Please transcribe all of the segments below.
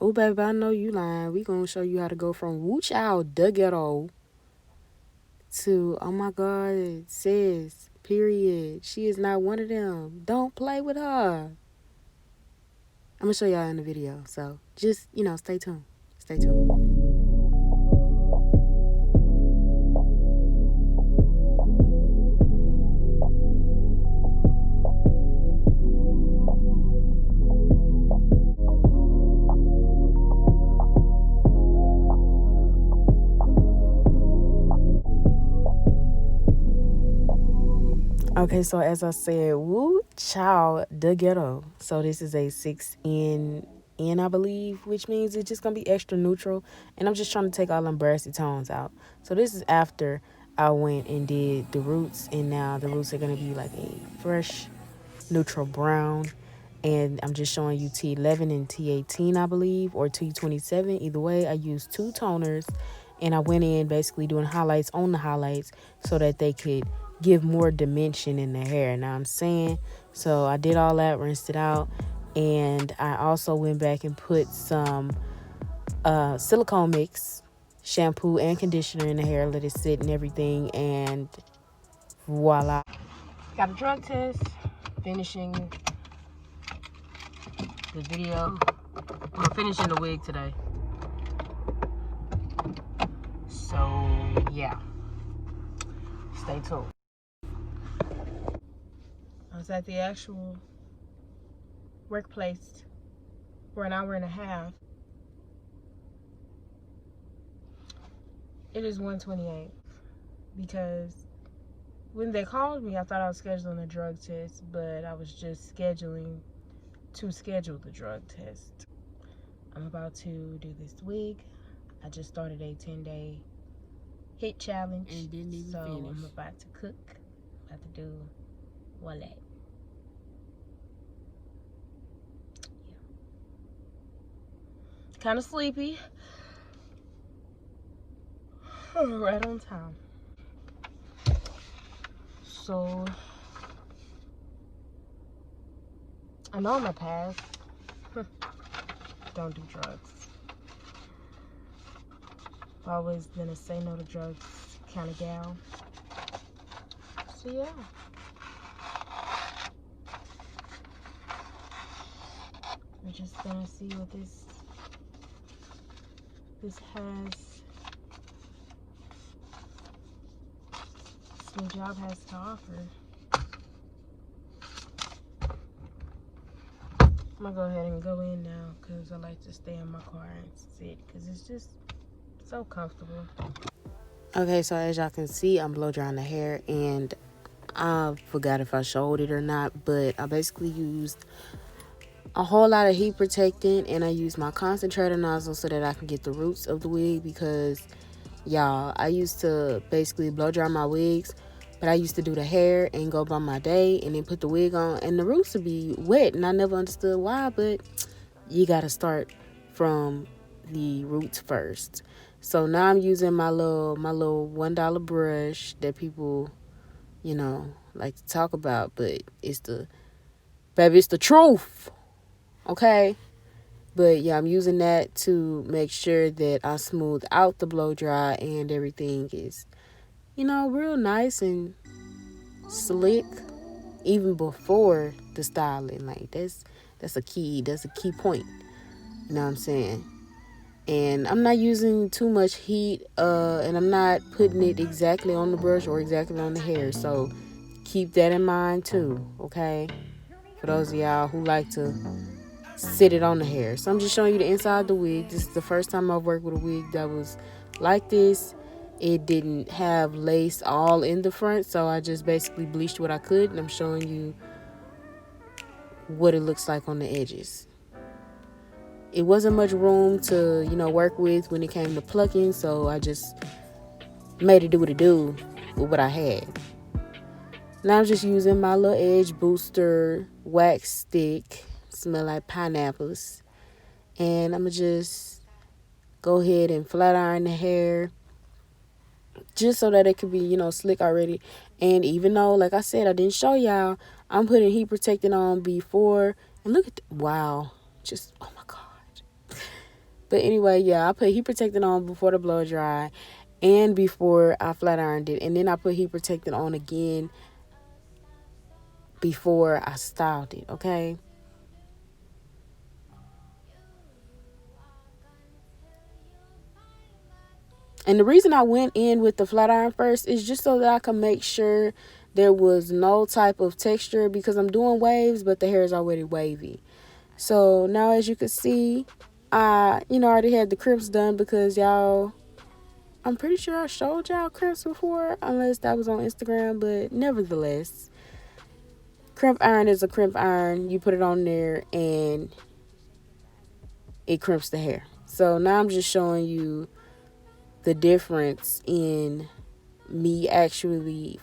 Oh, baby, I know you lying. We gonna show you how to go from woo child the ghetto to, oh my God, sis, period. She is not one of them. Don't play with her. I'm gonna show y'all in the video. So just, stay tuned. Stay tuned. Okay, so as I said, woo child the ghetto. So this is a 6N, I believe, which means it's just gonna be extra neutral. And I'm just trying to take all them brassy tones out. So this is after I went and did the roots, and now the roots are gonna be like a fresh neutral brown. And I'm just showing you T11 and T18, I believe, or T27. Either way, I used two toners, and I went in basically doing highlights on the highlights so that they could give more dimension in the hair. Now I'm saying, so I did all that, rinsed it out, and I also went back and put some silicone mix, shampoo and conditioner in the hair, let it sit and everything, and voila. Got a drug test, finishing the video. I'm finishing the wig today. So yeah, stay tuned. I was at the actual workplace for an hour and a half. It is 1:28 because when they called me, I thought I was scheduling a drug test, but I was just scheduling to schedule the drug test. I'm about to do this wig. I just started a 10-day hit challenge, and didn't even finish. I'm about to cook. I'm about to do voila. Yeah. Kind of sleepy. Right on time. So I know in my past, don't do drugs. I've always been a say no to drugs kind of gal. So yeah. We're just gonna see what this new job has to offer. I'm gonna go ahead and go in now because I like to stay in my car and sit because it's just so comfortable. Okay, so as y'all can see, I'm blow drying the hair, and I forgot if I showed it or not, but I basically used a whole lot of heat protectant, and I used my concentrator nozzle so that I can get the roots of the wig because, y'all, I used to basically blow dry my wigs, but I used to do the hair and go by my day and then put the wig on, and the roots would be wet, and I never understood why, but you gotta start from the roots first. So now I'm using my little $1 brush that people, like to talk about, but it's the truth. Okay? But yeah, I'm using that to make sure that I smooth out the blow dry and everything is, real nice and slick even before the styling. Like that's a key point. You know what I'm saying? And I'm not using too much heat, and I'm not putting it exactly on the brush or exactly on the hair. So keep that in mind too, okay? For those of y'all who like to sit it on the hair. So I'm just showing you the inside of the wig. This is the first time I've worked with a wig that was like this. It didn't have lace all in the front, so I just basically bleached what I could, and I'm showing you what it looks like on the edges. It wasn't much room to, work with when it came to plucking, so I just made it do what it do with what I had. Now I'm just using my little edge booster wax stick. Smell like pineapples. And I'm going to just go ahead and flat iron the hair just so that it could be, slick already. And even though, like I said, I didn't show y'all, I'm putting heat protectant on before. And look at wow. Just, oh my God. But anyway, yeah, I put heat protectant on before the blow dry and before I flat ironed it. And then I put heat protectant on again before I styled it, okay? And the reason I went in with the flat iron first is just so that I could make sure there was no type of texture, because I'm doing waves, but the hair is already wavy. So now, as you can see, I already had the crimps done, because I'm pretty sure I showed y'all crimps before, unless that was on Instagram, but nevertheless, crimp iron is a crimp iron. You put it on there and it crimps the hair. So now I'm just showing you the difference in me actually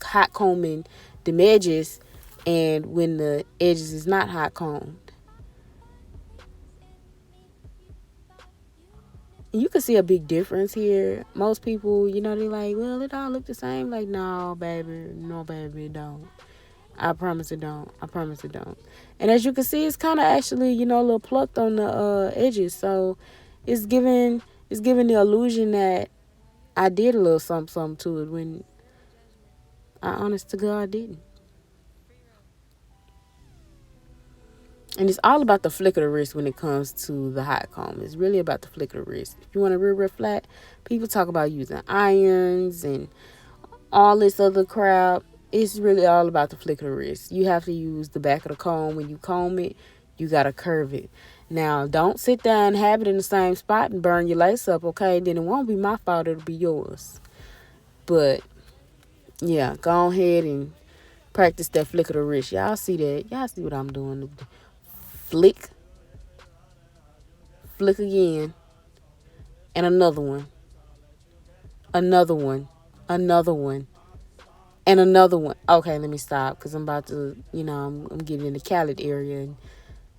hot combing the edges and when the edges is not hot combed. You can see a big difference here. Most people, they're like, well, it all look the same. Like, no, baby, it don't. I promise it don't. I promise it don't. And as you can see, it's kind of actually, a little plucked on the edges. So it's giving the illusion that I did a little something to it, when I honest to God didn't. And it's all about the flick of the wrist when it comes to the hot comb. It's really about the flick of the wrist. If you want a real flat, people talk about using irons and all this other crap. It's really all about the flick of the wrist. You have to use the back of the comb. When you comb it, you got to curve it. Now, don't sit there and have it in the same spot and burn your lace up, okay? Then it won't be my fault. It'll be yours. But, yeah, go ahead and practice that flick of the wrist. Y'all see that? Y'all see what I'm doing? Flick. Flick again. And another one. Another one. Another one. And another one. Okay, let me stop, because I'm about to, I'm getting in the Khaled area and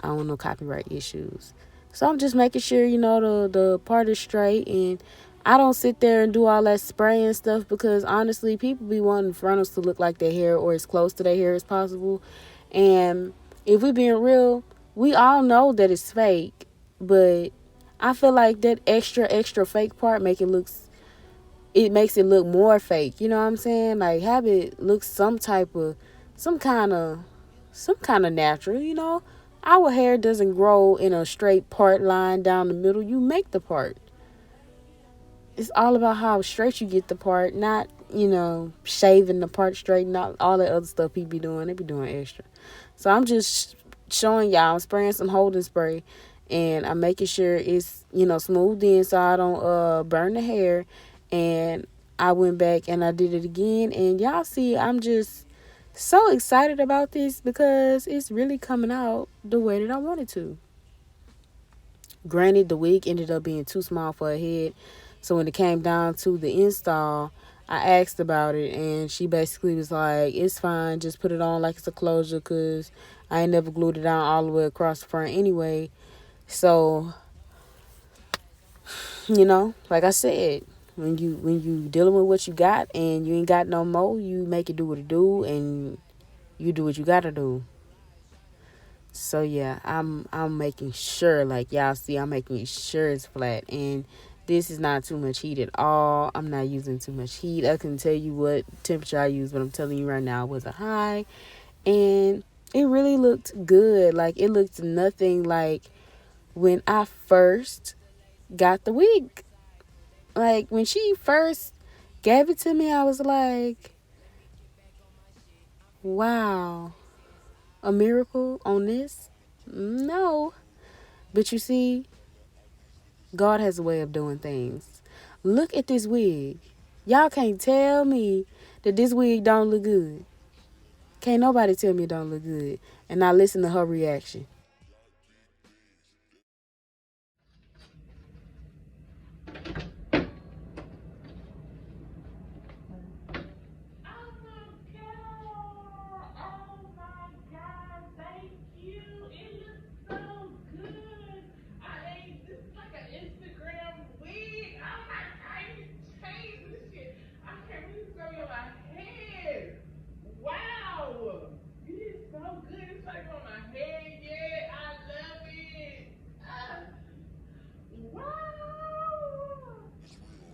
I don't want no copyright issues. So I'm just making sure, the part is straight, and I don't sit there and do all that spray and stuff, because honestly, people be wanting frontals to look like their hair or as close to their hair as possible. And if we being real, we all know that it's fake, but I feel like that extra fake part makes it look more fake. You know what I'm saying? Like, have it look some kind of natural. Our hair doesn't grow in a straight part line down the middle. You make the part. It's all about how straight you get the part, not, shaving the part straight, not all that other stuff people be doing. They be doing extra. So I'm just showing y'all. I'm spraying some holding spray, and I'm making sure it's, smoothed in so I don't burn the hair. And I went back and I did it again, and y'all see I'm just so excited about this, because it's really coming out the way that I wanted to. Granted, the wig ended up being too small for her head, so when it came down to the install, I asked about it, and she basically was like, it's fine, just put it on like it's a closure, because I ain't never glued it down all the way across the front anyway. So, like I said, when you dealing with what you got and you ain't got no more, you make it do what it do, and you do what you gotta do. So yeah, I'm making sure, like y'all see, I'm making sure it's flat, and this is not too much heat at all. I'm not using too much heat. I can tell you what temperature I use, but I'm telling you right now, it wasn't high, and it really looked good. Like, it looked nothing like when I first got the wig. Like, when she first gave it to me, I was like, wow, a miracle on this? No. But you see, God has a way of doing things. Look at this wig. Y'all can't tell me that this wig don't look good. Can't nobody tell me it don't look good. And now listen to her reaction.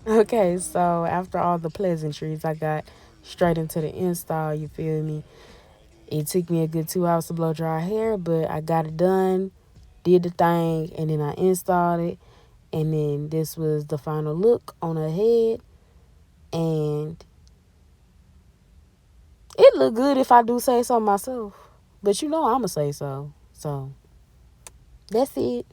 Okay, so after all the pleasantries, I got straight into the install, you feel me? It took me a good 2 hours to blow dry hair, but I got it done, did the thing, and then I installed it. And then this was the final look on her head. And it looked good if I do say so myself. But you know I'ma say so. So that's it.